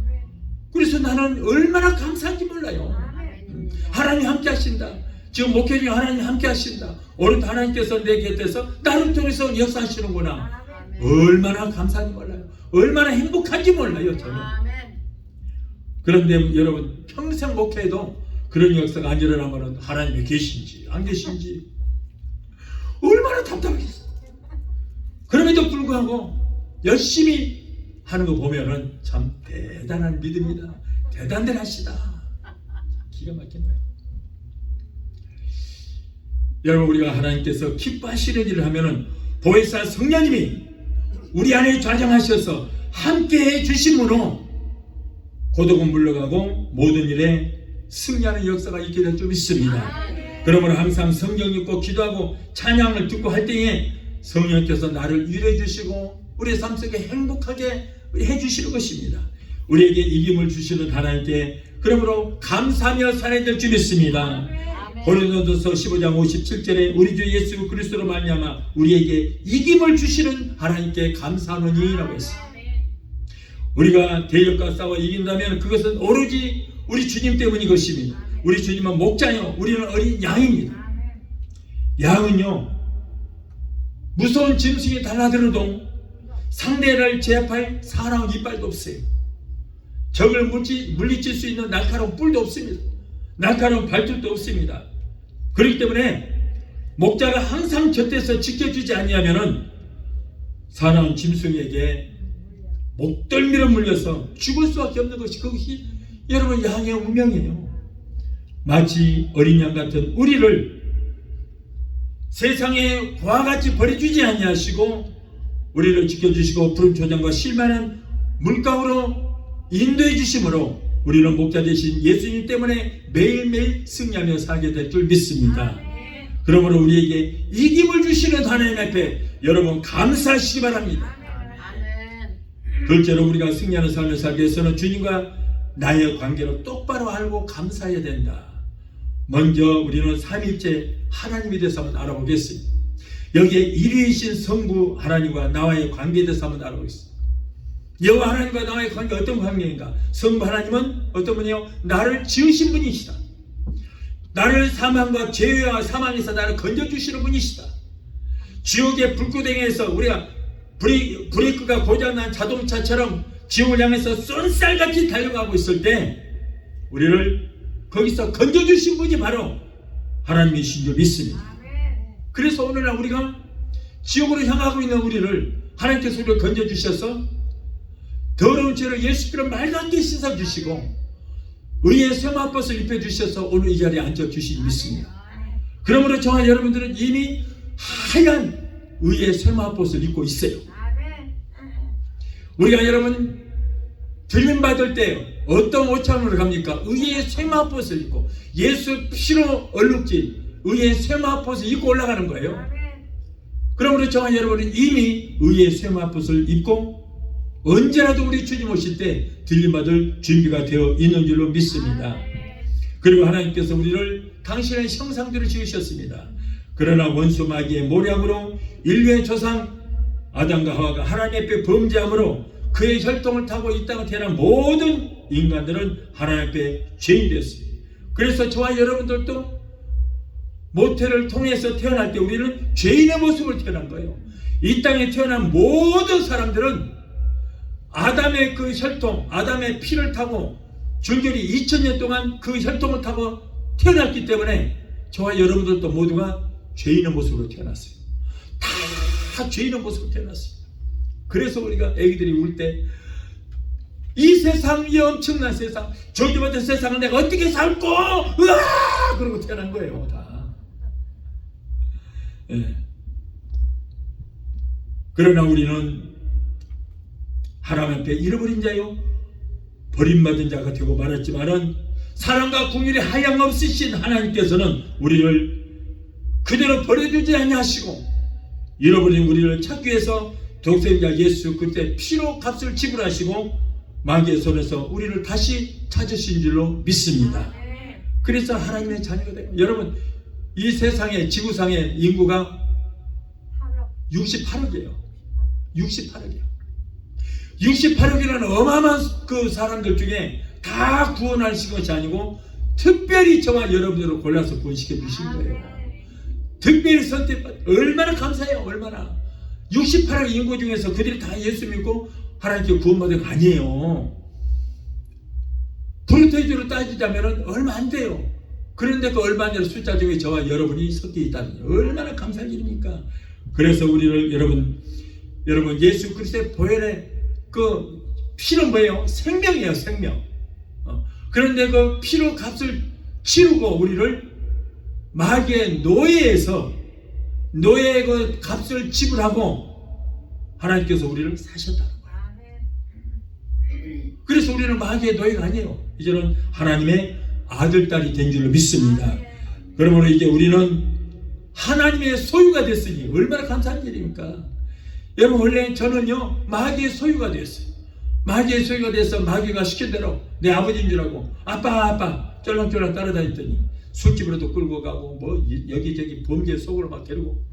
Speaker 1: 그래서 나는 얼마나 감사한지 몰라요. 하나님 함께 하신다. 지금 목회 중에 하나님 함께 하신다. 오늘도 하나님께서 내 곁에서 나를 통해서 역사하시는구나. 얼마나 감사한지 몰라요. 얼마나 행복한지 몰라요, 저는. 그런데 여러분, 평생 목회에도 그런 역사가 안 일어나면 하나님이 계신지 안 계신지 얼마나 답답하겠어요. 그럼에도 불구하고 열심히 하는 거 보면은 참 대단한 믿음이다, 대단들 하시다. 기가 막힌 거예요. 여러분, 우리가 하나님께서 기뻐하시는 일을 하면은 보혜사 성령님이 우리 안에 좌정하셔서 함께해 주심으로 고독은 물러가고 모든 일에 승리하는 역사가 있게 될 줄 믿습니다. 그러므로 항상 성경 읽고 기도하고 찬양을 듣고 할 때에 성령께서 나를 위로해 주시고 우리의 삶 속에 행복하게 해주시는 것입니다. 우리에게 이김을 주시는 하나님께 그러므로 감사하며 살아야 될 줄 믿습니다. 고린도전서 15장 57절에 우리 주 예수 그리스도로 말미암아 우리에게 이김을 주시는 하나님께 감사하노니라고 했습니다. 우리가 대적과 싸워 이긴다면 그것은 오로지 우리 주님 때문인 것입니다. 우리 주님은 목자요, 우리는 어린 양입니다. 양은요, 무서운 짐승이 달라들어도 상대를 제압할 사나운 이빨도 없어요. 적을 물리칠 수 있는 날카로운 뿔도 없습니다. 날카로운 발톱도 없습니다. 그렇기 때문에 목자가 항상 곁에서 지켜주지 아니하면은 사나운 짐승에게 목덜미로 물려서 죽을 수밖에 없는 것이 그것이 여러분 양의 운명이에요. 마치 어린 양 같은 우리를 세상에 고아같이 버려주지 아니하시고 우리를 지켜주시고 푸른 초장과 실만한 물가으로 인도해 주심으로 우리는 목자 되신 예수님 때문에 매일매일 승리하며 살게 될 줄 믿습니다. 그러므로 우리에게 이김을 주시는 하나님 앞에 여러분 감사하시기 바랍니다. 둘째로 우리가 승리하는 삶을 살기 위해서는 주님과 나의 관계를 똑바로 알고 감사해야 된다. 먼저 우리는 삼위일체 하나님에 대해서 한번 알아보겠습니다. 여기에 일위이신 성부 하나님과 나와의 관계에 대해서 한번 알아보겠습니다. 여호와 하나님과 나와의 관계가 어떤 관계인가? 성부 하나님은 어떤 분이요? 나를 지으신 분이시다. 나를 사망과 죄와 사망에서 나를 건져주시는 분이시다. 지옥의 불구덩이에서 우리가 브레이크가 고장난 자동차처럼 지옥을 향해서 쏜살같이 달려가고 있을 때 우리를 거기서 건져주신 분이 바로 하나님이신 줄 믿습니다. 그래서 오늘날 우리가 지옥으로 향하고 있는 우리를 하나님께서 우리를 건져주셔서 더러운 죄를 예수께로 맑게 씻어주시고 의의 세마포를 입혀주셔서 오늘 이 자리에 앉아주시니 믿습니다. 그러므로 저와 여러분들은 이미 하얀 의의 세마포를 입고 있어요. 우리가 여러분 들림받을 때 어떤 옷차림으로 갑니까? 의의 세마포를 입고 예수 피로 얼룩진 의의 세마포를 입고 올라가는 거예요. 그러므로 저와 여러분은 이미 의의 세마포를 입고 언제라도 우리 주님 오실 때 들림받을 준비가 되어 있는 줄로 믿습니다. 그리고 하나님께서 우리를 당신의 형상대로 지으셨습니다. 그러나 원수 마귀의 모략으로 인류의 조상 아담과 하와가 하나님 앞에 범죄함으로 그의 혈통을 타고 이 땅에 태어난 모든 인간들은 하나님 앞에 죄인이 되었습니다. 그래서 저와 여러분들도 모태를 통해서 태어날 때 우리는 죄인의 모습을 태어난 거예요. 이 땅에 태어난 모든 사람들은 아담의 그 혈통, 아담의 피를 타고 줄줄이 2000년 동안 그 혈통을 타고 태어났기 때문에 저와 여러분들도 모두가 죄인의 모습으로 태어났어요. 다 죄인의 모습으로 태어났어요. 그래서 우리가 애기들이 울 때 이 세상, 이 엄청난 세상, 저기 같은 세상을 내가 어떻게 살고 으아! 그러고 태어난 거예요. 다. 예. 그러나 우리는 하나님 앞에 잃어버린 자요 버림받은 자가 되고 말았지만은 사랑과 긍휼이 하염없으신 하나님께서는 우리를 그대로 버려두지 아니하시고 잃어버린 우리를 찾기 위해서 독생자 예수 그때 피로 값을 지불하시고 마귀의 손에서 우리를 다시 찾으신 줄로 믿습니다. 그래서 하나님의 자녀가 되고 여러분 이 세상의 지구상의 인구가 68억이에요. 68억이에요. 68억이라는 어마어마한 그 사람들 중에 다 구원하신 것이 아니고 특별히 저와 여러분들을 골라서 구원시켜 주신 거예요. 특별히 선택받 얼마나 감사해요. 얼마나 68억 인구 중에서 그들이 다 예수 믿고 하나님께 구원받은 거 아니에요. 프로테이지로 따지자면 얼마 안 돼요. 그런데 그 얼마 안 되는 숫자 중에 저와 여러분이 섞여 있다니 얼마나 감사한 일입니까? 그래서 우리를 여러분 예수 그리스도의 보혈의 그 피는 뭐예요? 생명이에요. 생명. 그런데 그 피로 값을 치르고 우리를 마귀의 노예에서 노예의 그 값을 지불하고 하나님께서 우리를 사셨다는 거예요. 그래서 우리는 마귀의 노예가 아니에요. 이제는 하나님의 아들, 딸이 된 줄로 믿습니다. 그러므로 이제 우리는 하나님의 소유가 됐으니 얼마나 감사한 일입니까? 여러분 원래 저는요 마귀의 소유가 됐어요. 마귀의 소유가 돼서 마귀가 시킨 대로 내 아버지인 줄 알고 아빠 쫄랑쫄랑 따라다녔더니 술집으로도 끌고 가고 뭐 여기저기 범죄 속으로 막 데리고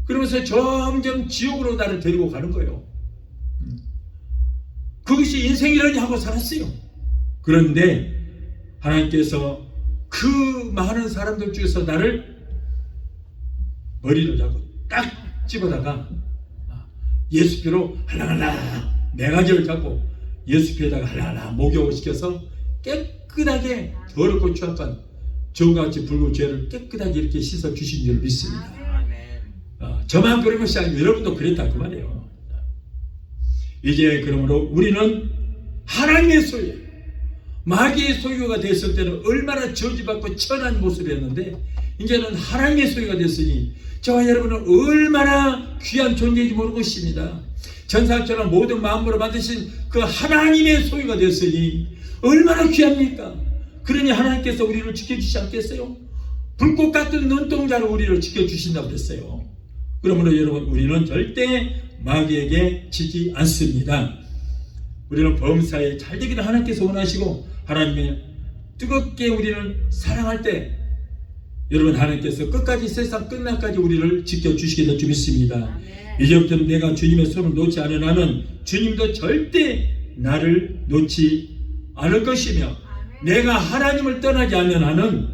Speaker 1: 그러면서 점점 지옥으로 나를 데리고 가는 거예요. 그것이 인생이라니 하고 살았어요. 그런데 하나님께서 그 많은 사람들 중에서 나를 머리를 잡고 딱 집어다가 예수피로 할랑할랑 매가지를 잡고 예수피에다가 할랑할랑 목욕을 시켜서 깨끗하게 더럽고 추악한 저같이 붉은 죄를 깨끗하게 이렇게 씻어 주신 줄 믿습니다. 저만 그런 것이 아니고 여러분도 그랬다 그 말이에요. 이제 그러므로 우리는 하나님의 소유예요. 마귀의 소유가 됐을 때는 얼마나 저주받고 천한 모습이었는데 이제는 하나님의 소유가 됐으니 저와 여러분은 얼마나 귀한 존재인지 모르고 있습니다. 천사처럼 모든 마음으로 만드신 그 하나님의 소유가 됐으니 얼마나 귀합니까? 그러니 하나님께서 우리를 지켜주시지 않겠어요? 불꽃 같은 눈동자로 우리를 지켜주신다고 그랬어요. 그러므로 여러분 우리는 절대 마귀에게 지지 않습니다. 우리는 범사에 잘 되기를 하나님께서 원하시고 하나님의 뜨겁게 우리를 사랑할 때 여러분 하나님께서 끝까지 세상 끝날까지 우리를 지켜주시게 될 줄 믿습니다. 이제부터는 내가 주님의 손을 놓지 않은 한은 주님도 절대 나를 놓지 않을 것이며, 내가 하나님을 떠나지 않는 한은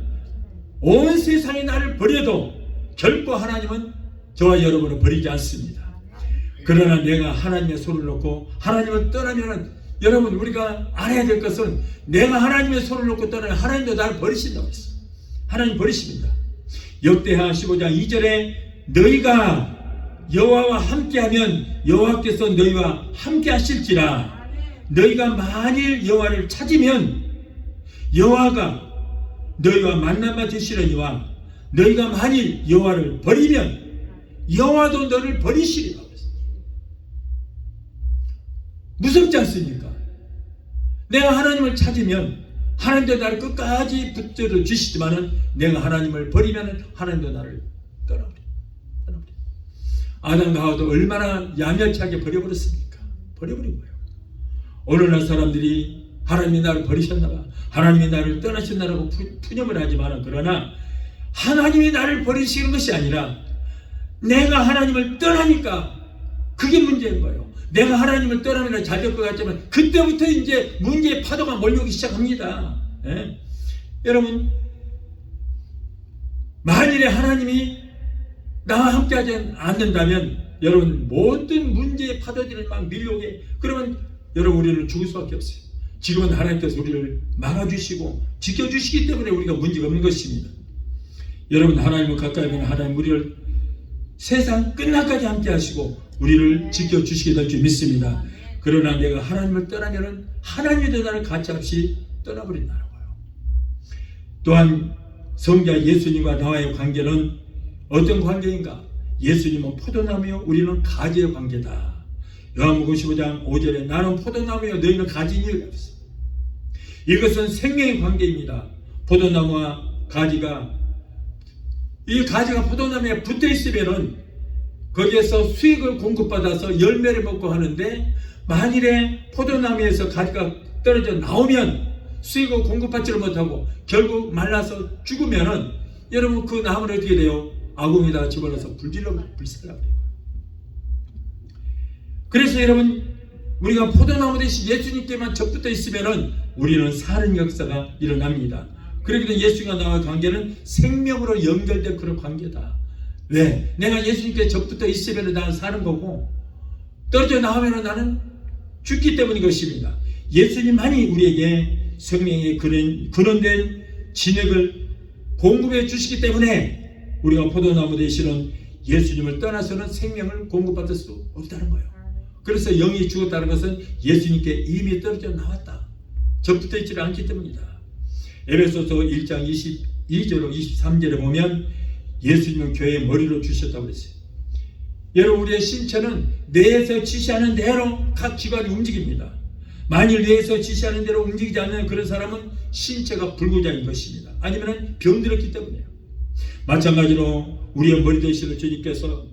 Speaker 1: 온 세상이 나를 버려도 결코 하나님은 저와 여러분을 버리지 않습니다. 그러나 내가 하나님의 손을 놓고 하나님을 떠나면, 여러분 우리가 알아야 될 것은, 내가 하나님의 손을 놓고 떠나면 하나님도 나를 버리신다고 했어요. 하나님 버리십니다. 역대하 15장 2절에 너희가 여호와와 함께하면 여호와께서 너희와 함께하실지라. 너희가 만일 여호와를 찾으면 여호와가 너희와 만남만 되시려니와 너희가 만일 여호와를 버리면 여호와도 너를 버리시리라. 무섭지 않습니까? 내가 하나님을 찾으면 하나님도 나를 끝까지 붙들어 주시지만은 내가 하나님을 버리면 하나님도 나를 떠나버려. 아담과 하와도 얼마나 야멸차게 버려버렸습니까? 버려버린 거예요. 오늘날 사람들이 하나님이 나를 버리셨나봐, 하나님이 나를 떠나셨나라고 푸념을 하지만, 그러나 하나님이 나를 버리시는 것이 아니라 내가 하나님을 떠나니까 그게 문제인 거예요. 내가 하나님을 떠나면 잘 될 것 같지만 그때부터 이제 문제의 파도가 몰려오기 시작합니다. 예? 여러분, 만일에 하나님이 나와 함께하지 않는다면 여러분 모든 문제의 파도들이 막 밀려오게, 그러면 여러분 우리는 죽을 수밖에 없어요. 지금은 하나님께서 우리를 막아주시고 지켜주시기 때문에 우리가 문제가 없는 것입니다. 여러분, 하나님을 가까이 하면 하나님 우리를 세상 끝날까지 함께 하시고 우리를 지켜주시게 될 줄 믿습니다. 그러나 내가 하나님을 떠나면 하나님도 나를 가차없이 떠나버린다고요. 또한 성자 예수님과 나와의 관계는 어떤 관계인가? 예수님은 포도나무요 우리는 가지의 관계다. 요한복음 15장 5절에 나는 포도나무요 너희는 가지니라. 이것은 생명의 관계입니다. 포도나무와 가지가, 이 가지가 포도나무에 붙어 있으면은 거기에서 수익을 공급받아서 열매를 먹고 하는데, 만일에 포도나무에서 가지가 떨어져 나오면 수익을 공급받지를 못하고 결국 말라서 죽으면은 여러분 그 나무는 어떻게 돼요? 아궁에다가 집어넣어서 불질러 불살라버려요. 그래서 여러분, 우리가 포도나무 대신 예수님께만 접붙어 있으면은 우리는 사는 역사가 일어납니다. 그렇기 때문에 예수님과 나와의 관계는 생명으로 연결된 그런 관계다. 왜? 내가 예수님께 접붙어 있으면 나는 사는 거고, 떨어져 나오면 나는 죽기 때문인 것입니다. 예수님만이 우리에게 생명의 근원된 진액을 공급해 주시기 때문에 우리가 포도나무 되시는 예수님을 떠나서는 생명을 공급받을 수 없다는 거예요. 그래서 영이 죽었다는 것은 예수님께 이미 떨어져 나왔다, 접붙어 있지 않기 때문이다. 에베소서 1장 22절로 23절에 보면 예수님은 교회의 머리로 주셨다고 그랬어요. 여러분, 우리의 신체는 뇌에서 지시하는 대로 각 기관이 움직입니다. 만일 뇌에서 지시하는 대로 움직이지 않는 그런 사람은 신체가 불구자인 것입니다. 아니면 병들었기 때문이에요. 마찬가지로 우리의 머리 되시는 주님께서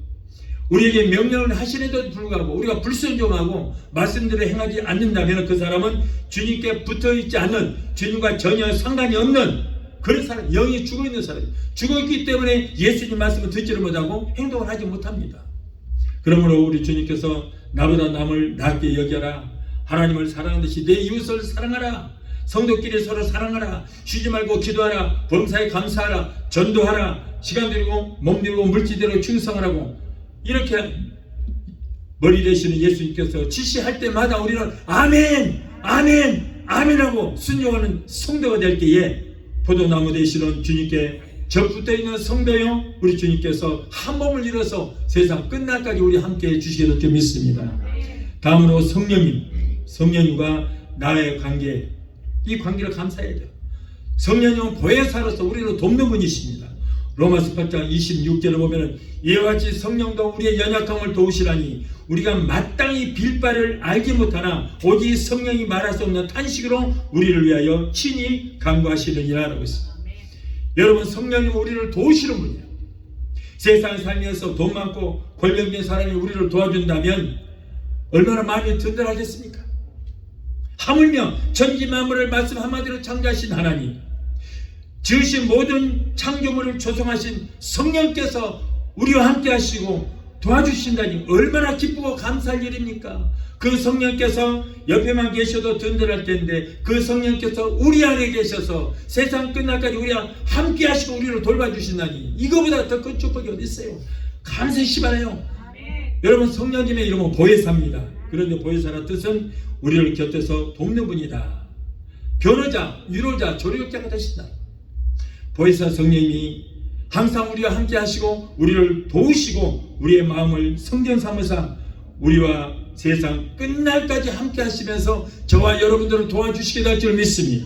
Speaker 1: 우리에게 명령을 하시는데도 불구하고 우리가 불순종하고 말씀대로 행하지 않는다면 그 사람은 주님께 붙어있지 않는, 주님과 전혀 상관이 없는 그런 사람, 영이 죽어있는 사람, 죽었기 때문에 예수님 말씀을 듣지를 못하고 행동을 하지 못합니다. 그러므로 우리 주님께서 나보다 남을 낫게 여겨라, 하나님을 사랑하듯이 내 이웃을 사랑하라, 성도끼리 서로 사랑하라, 쉬지 말고 기도하라, 범사에 감사하라, 전도하라, 시간 들이고 몸 들이고 물질대로 충성하라고, 이렇게 머리 되시는 예수님께서 지시할 때마다 우리는 아멘, 아멘, 아멘하고 순종하는 성도가 될 때에 포도나무 되시는 주님께 접붙어 있는 성도요, 우리 주님께서 한 몸을 이뤄서 세상 끝날까지 우리 함께 해주시게 될 줄 믿습니다. 다음으로 성령님과 나의 관계, 이 관계를 감사해야 돼요. 성령님은 보혜사로서 우리를 돕는 분이십니다. 로마서 8장 26절을 보면 이와 같이 성령도 우리의 연약함을 도우시라니 우리가 마땅히 빌 바를 알지 못하나 오직 성령이 말할 수 없는 탄식으로 우리를 위하여 친히 간구하시느니라 라고 했습니다. 여러분, 성령님은 우리를 도우시는 분이에요. 세상에 살면서 돈 많고 권력 있는 사람이 우리를 도와준다면 얼마나 마음이 든든하겠습니까? 하물며 천지 만물을 말씀 한마디로 창조하신 하나님, 지으신 모든 창조물을 조성하신 성령께서 우리와 함께 하시고 도와주신다니 얼마나 기쁘고 감사할 일입니까? 그 성령께서 옆에만 계셔도 든든할 텐데 그 성령께서 우리 안에 계셔서 세상 끝날까지 우리와 함께 하시고 우리를 돌봐주신다니 이거보다 더 큰 축복이 어디 있어요? 감사시 바라요. 여러분, 성령님의 이름은 보혜사입니다. 그런데 보혜사라는 뜻은 우리를 곁에서 돕는 분이다. 변호자, 위로자, 조력자가 되신다. 보혜사 성령님이 항상 우리와 함께 하시고 우리를 도우시고 우리의 마음을 성전 삼으사 우리와 세상 끝날까지 함께 하시면서 저와 여러분들을 도와주시게 될 줄 믿습니다.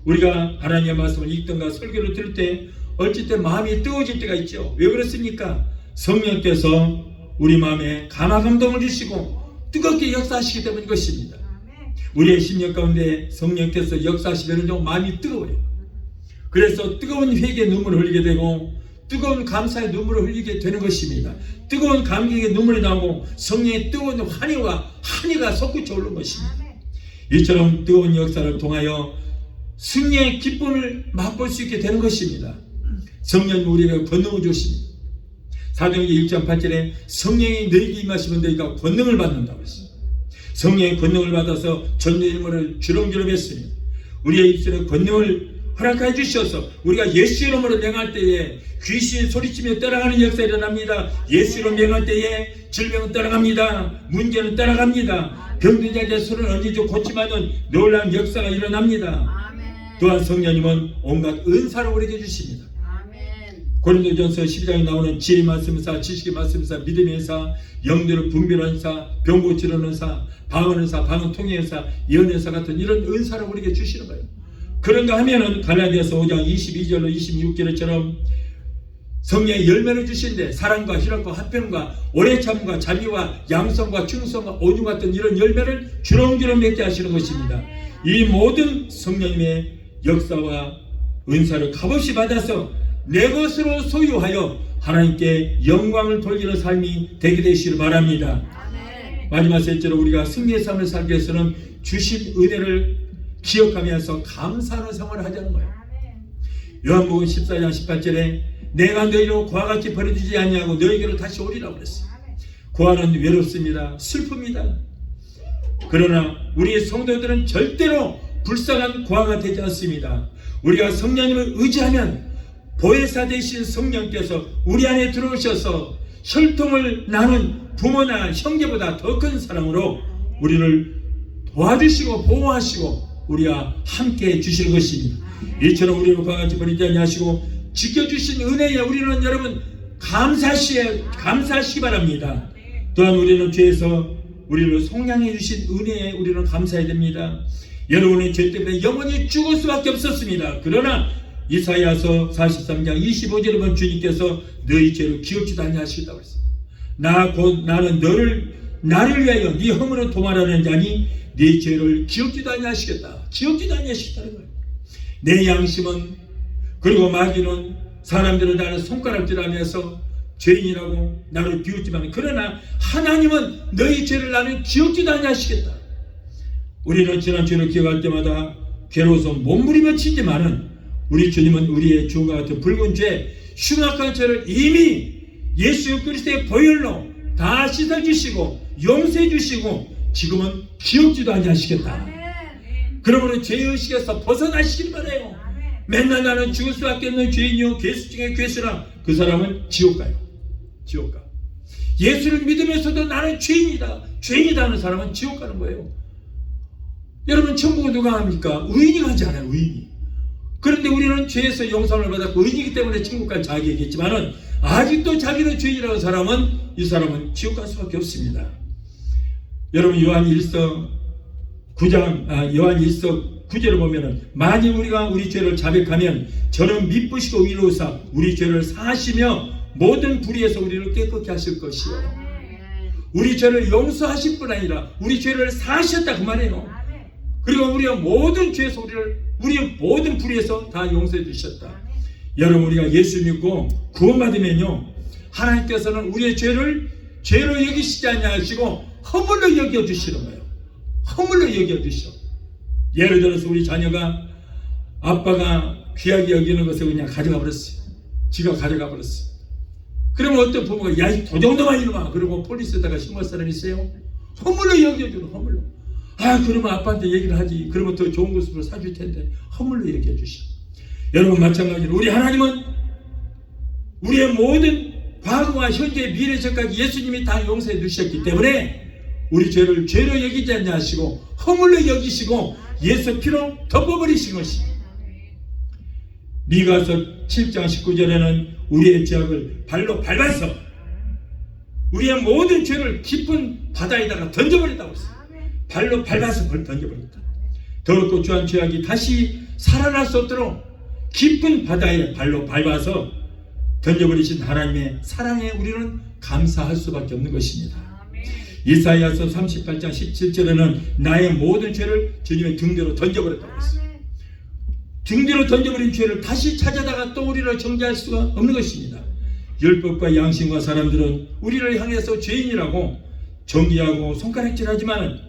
Speaker 1: 우리가 하나님의 말씀을 읽든가 설교를 들을 때 어쩔 때 마음이 뜨거워질 때가 있죠. 왜 그렇습니까? 성령께서 우리 마음에 감화감동을 주시고 뜨겁게 역사하시기 때문인 것입니다. 우리의 심령 가운데 성령께서 역사하시면 좀 마음이 뜨거워요. 그래서 뜨거운 회개의 눈물을 흘리게 되고 뜨거운 감사의 눈물을 흘리게 되는 것입니다. 뜨거운 감격의 눈물이 나오고 성령의 뜨거운 환희가 솟구쳐 오르는 것입니다. 이처럼 뜨거운 역사를 통하여 승리의 기쁨을 맛볼 수 있게 되는 것입니다. 성령이 우리에게 권능을 주십니다. 사도행전 1장 8절에 성령이 너희에게 임하시면 너희가 권능을 받는다고 했습니다. 성령의 권능을 받아서 전도 일물을 주렁주렁 했습니다. 우리의 입술에 권능을 허락해 주셔서 우리가 예수 이름으로 명할 때에 귀신이 소리치며 따라가는 역사가 일어납니다. 예수 이름으로 명할 때에 질병은 따라갑니다. 문제는 따라갑니다. 병든 자의 손을 얹어줘 고침하는 놀라운 역사가 일어납니다.
Speaker 2: 아멘.
Speaker 1: 또한 성령님은 온갖 은사를 우리에게 주십니다.
Speaker 2: 아멘.
Speaker 1: 고린도전서 12장에 나오는 지혜의 말씀사, 지식의 말씀사, 믿음의 사, 영들을 분별하는 사, 병 고치려는 사, 방언의 사, 방언 통역의 사, 예언의 사 같은 이런 은사를 우리에게 주시는 거예요. 그런가 하면은 갈라디아서 5장 22절로 26절처럼 성령의 열매를 주신데 사랑과 희락과 화평과 오래 참음과 자비와 양성과 충성과 온유 같은 이런 열매를 주렁주렁 맺게 하시는 것입니다. 이 모든 성령님의 역사와 은사를 값없이 받아서 내 것으로 소유하여 하나님께 영광을 돌리는 삶이 되게 되시길 바랍니다.
Speaker 2: 아멘.
Speaker 1: 마지막 셋째로 우리가 승리의 삶을 살기 위해서는 주신 은혜를 기억하면서 감사하는 생활을 하자는 거예요. 요한복음 14장 18절에 내가 너희를 고와 같이 버려두지 아니하고 너희에게로 다시 오리라고 그랬어요. 고아는 외롭습니다. 슬픕니다. 그러나 우리 성도들은 절대로 불쌍한 고아가 되지 않습니다. 우리가 성령님을 의지하면 보혜사 되신 성령께서 우리 안에 들어오셔서 혈통을 나눈 부모나 형제보다 더 큰 사랑으로 우리를 도와주시고 보호하시고 우리와 함께 해주시는 것입니다. 이처럼 우리를 그와 같이 버리지 아니하시고 지켜주신 은혜에 우리는 여러분 감사하시기 바랍니다. 또한 우리는 죄에서 우리를 속량해 주신 은혜에 우리는 감사해야 됩니다. 여러분의 죄 때문에 영원히 죽을 수밖에 없었습니다. 그러나 이사야서 43장 25절에 보면 주님께서 너희 죄를 기억지도 아니하시겠다고 했습니다. 나는 나를 위하여 네 허물을 도말하는 자니 네 죄를 기억지도 아니하시겠다. 기억지도 아니하시겠다는 거예요. 내 양심은 그리고 마귀는 사람들은 나를 손가락질하면서 죄인이라고 나를 비웃지만 그러나 하나님은 너희 죄를 나는 기억지도 아니하시겠다. 우리는 지난 죄를 기억할 때마다 괴로워서 몸부림을 치지만은 우리 주님은 우리의 주와 같은 붉은 죄, 흉악한 죄를 이미 예수 그리스도의 보혈로 다 씻어주시고 용서해주시고 지금은 기억지도 아니하시겠다. 그러므로 죄의식에서 벗어나시길 바라요. 맨날 나는 죽을 수밖에 없는 죄인이요 괴수 중에 괴수라. 그 사람은 지옥 가요. 지옥 가. 예수를 믿으면서도 나는 죄인이다 하는 사람은 지옥 가는 거예요. 여러분 천국은 누가 합니까? 의인이 가지 않아요. 의인이. 그런데 우리는 죄에서 용서를 받았고 의인이기 때문에 천국 갈 자격이겠지만은 아직도 자기는 죄인이라는 사람은 이 사람은 지옥 갈 수밖에 없습니다. 여러분 요한 1서 9절을 보면은 만일 우리가 우리 죄를 자백하면 저는 미쁘시고 의로우사 우리 죄를 사하시며 모든 불의에서 우리를 깨끗게 하실 것이요. 우리 죄를 용서하실 뿐 아니라 우리 죄를 사하셨다 그 말이에요. 그리고 우리가 모든 죄에서 우리의 모든 불의에서 다 용서해 주셨다. 여러분 우리가 예수 믿고 구원받으면요 하나님께서는 우리의 죄를 죄로 여기시지 아니하시고 허물로 여겨주시는 거예요. 허물로 여겨주셔. 예를 들어서 우리 자녀가 아빠가 귀하게 여기는 것을 그냥 가져가 버렸어요. 지가 가져가 버렸어요. 그러면 어떤 부모가 야, 이 도정도만 이놈아 그러고 폴리스에다가 신고할 사람이 있어요? 허물로 여겨주는 허물로. 아, 그러면 아빠한테 얘기를 하지. 그러면 더 좋은 모습으로 사줄 텐데 허물로 여겨주시오. 여러분, 마찬가지로 우리 하나님은 우리의 모든 과거와 현재 미래전까지 예수님이 다 용서해 주셨기 때문에 우리 죄를 죄로 여기지 않냐 하시고 허물로 여기시고 예수 피로 덮어버리신 것입니다. 미가서 7장 19절에는 우리의 죄악을 발로 밟아서 우리의 모든 죄를 깊은 바다에다가 던져버린다고 했어요. 발로 밟아서 던져버렸다. 더럽고 주한 죄악이 다시 살아날 수 없도록 깊은 바다에 발로 밟아서 던져버리신 하나님의 사랑에 우리는 감사할 수밖에 없는 것입니다. 이사야서 38장 17절에는 나의 모든 죄를 주님의 등대로 던져버렸다고 했어요. 등대로 던져버린 죄를 다시 찾아다가 또 우리를 정죄할 수가 없는 것입니다. 율법과 양심과 사람들은 우리를 향해서 죄인이라고 정죄하고 손가락질하지만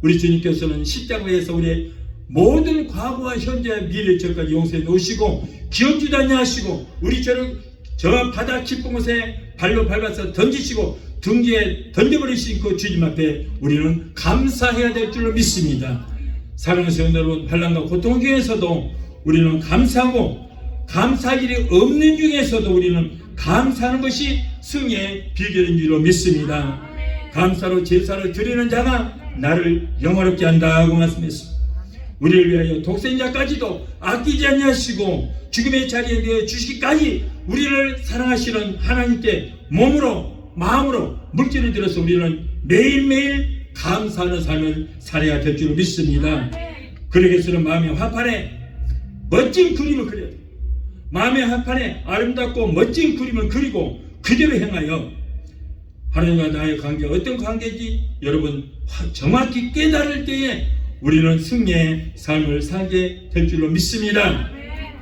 Speaker 1: 우리 주님께서는 십자가에서 우리의 모든 과거와 현재 미래절까지 용서해 놓으시고 기억지도 않냐 하시고 우리 죄를 저 바다 깊은 곳에 발로 밟아서 던지시고 등지에 던져버리신 그 주님 앞에 우리는 감사해야 될 줄로 믿습니다. 사랑하는 성도 여러분, 환난과 고통 중에서도 우리는 감사하고 감사할 일이 없는 중에서도 우리는 감사하는 것이 승리의 비결인 줄로 믿습니다. 감사로 제사를 드리는 자가 나를 영화롭게 한다고 말씀했습니다. 우리를 위하여 독생자까지도 아끼지 않냐시고 죽음의 자리에 내어 주시기까지 우리를 사랑하시는 하나님께 몸으로 마음으로 물질을 들어서 우리는 매일매일 감사하는 삶을 살아야 될 줄로 믿습니다. 그러기 위해서는 마음의 화판에 멋진 그림을 그려야 돼요. 마음의 화판에 아름답고 멋진 그림을 그리고 그대로 행하여 하나님과 나의 관계가 어떤 관계인지 여러분 정확히 깨달을 때에 우리는 승리의 삶을 살게 될 줄로 믿습니다.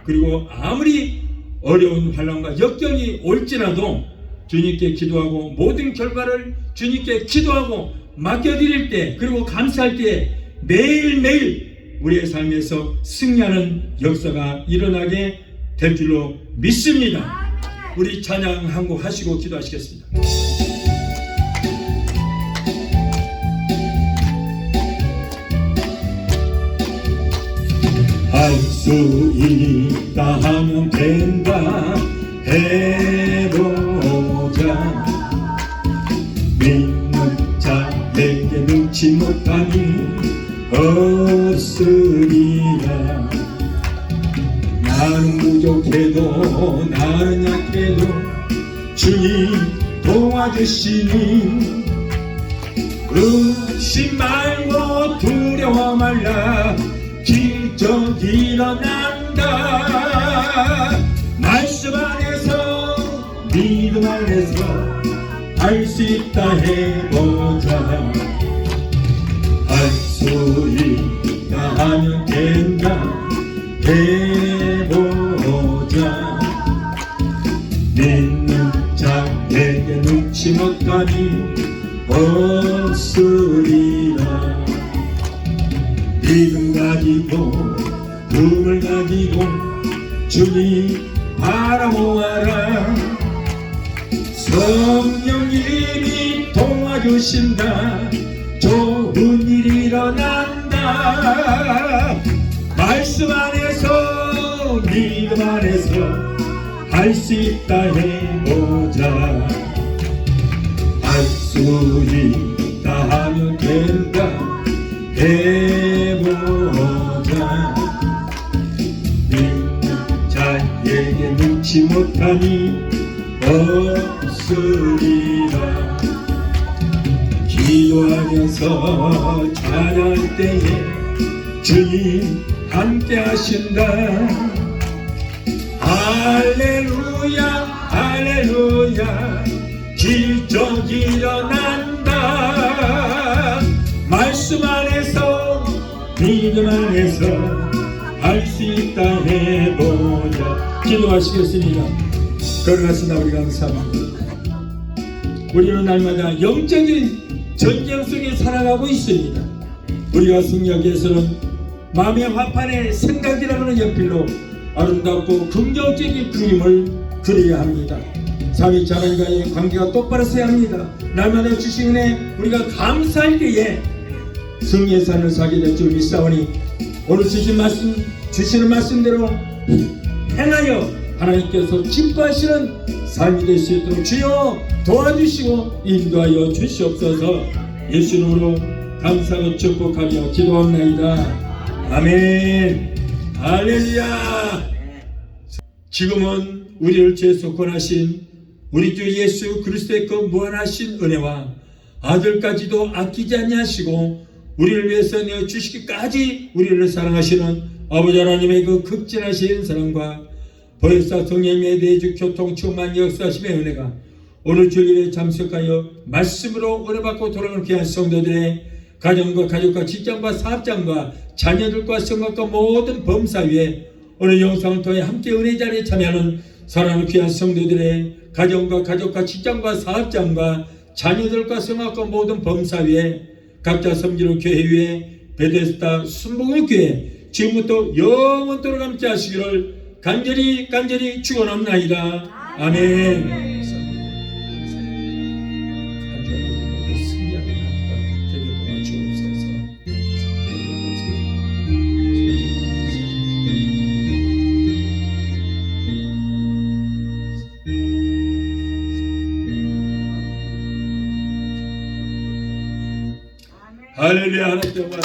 Speaker 1: 그리고 아무리 어려운 환난과 역경이 올지라도 주님께 기도하고 모든 결과를 주님께 기도하고 맡겨드릴 때 그리고 감사할 때 매일매일 우리의 삶에서 승리하는 역사가 일어나게 될 줄로 믿습니다. 우리 찬양 한 곡 하시고 기도하시겠습니다. 할 수 있다 하면 된다 해보자 믿는 자에게 눈치 못함이 없으리라. 나는 부족해도 나는 약해도 주님 도와주시니 의심 말고 두려워 말라 기적 일어난다. 말씀 안에서 믿음 안에서 할 수 있다 해보자. 할 수 있다 하면 된다 해보자. 믿는 자에게 눈치 못하니 없으리라. 믿음 가지고 꿈을 가지고 주님 바라보아라. 성령님이 도와주신다. 좋은 일이 일어난다. 말씀 안에서 믿음 안에서 할 수 있다 해보자. 할 수 있다 하면 된다 해보자. 믿는 자에게 눈치 못하니 없으리라. 기도하면서 찬양할 때에 주님 함께 하신다. 할렐루야 할렐루야 기적 일어난다. 말씀 안에서 믿음 안에서 할 수 있다 해보자. 기도하시겠습니다. 걸어가시나 우리 감사합니다. 우리는 날마다 영적인 전쟁 속에 살아가고 있습니다. 우리가 승리하기 위해서는 마음의 화판에 생각이라는 연필로 아름답고 긍정적인 그림을 그려야 합니다. 삼위일체 하나님과의 관계가 똑바로 서야 합니다. 날마다 주신 은혜 우리가 감사할 때에 승리의 산을 사게 될 줄 믿사오니 오늘 주시는 말씀대로 행하여 하나님께서 기뻐하시는 삶이 될 수 있도록 주여 도와주시고 인도하여 주시옵소서. 예수 이름으로 감사하고 축복하며 기도합나이다. 아멘. 할렐루야. 지금은 우리를 죄에서 구원하신 우리 주 예수 그리스도의 그 무한하신 은혜와 아들까지도 아끼지 아니하시고 우리를 위해서 내어주시기까지 우리를 사랑하시는 아버지 하나님의 그 극진하신 사랑과 보혜사 성령님의 내주 교통 충만 역사심의 은혜가 오늘 주일에 참석하여 말씀으로 은혜받고 돌아오는 귀한 성도들의 가정과 가족과 직장과 사업장과 자녀들과 성각과 모든 범사 위에 오늘 영상을 통해 함께 은혜 자리에 참여하는 사랑하는 귀한 성도들의 가정과 가족과 직장과 사업장과 자녀들과 성악과 모든 범사 위에 각자 섬기는 교회 위에 베데스다 순복음 교회 지금부터 영원토록 함께 하시기를 간절히 축원합나이다. 아멘. 할렐루야. 하나님 정말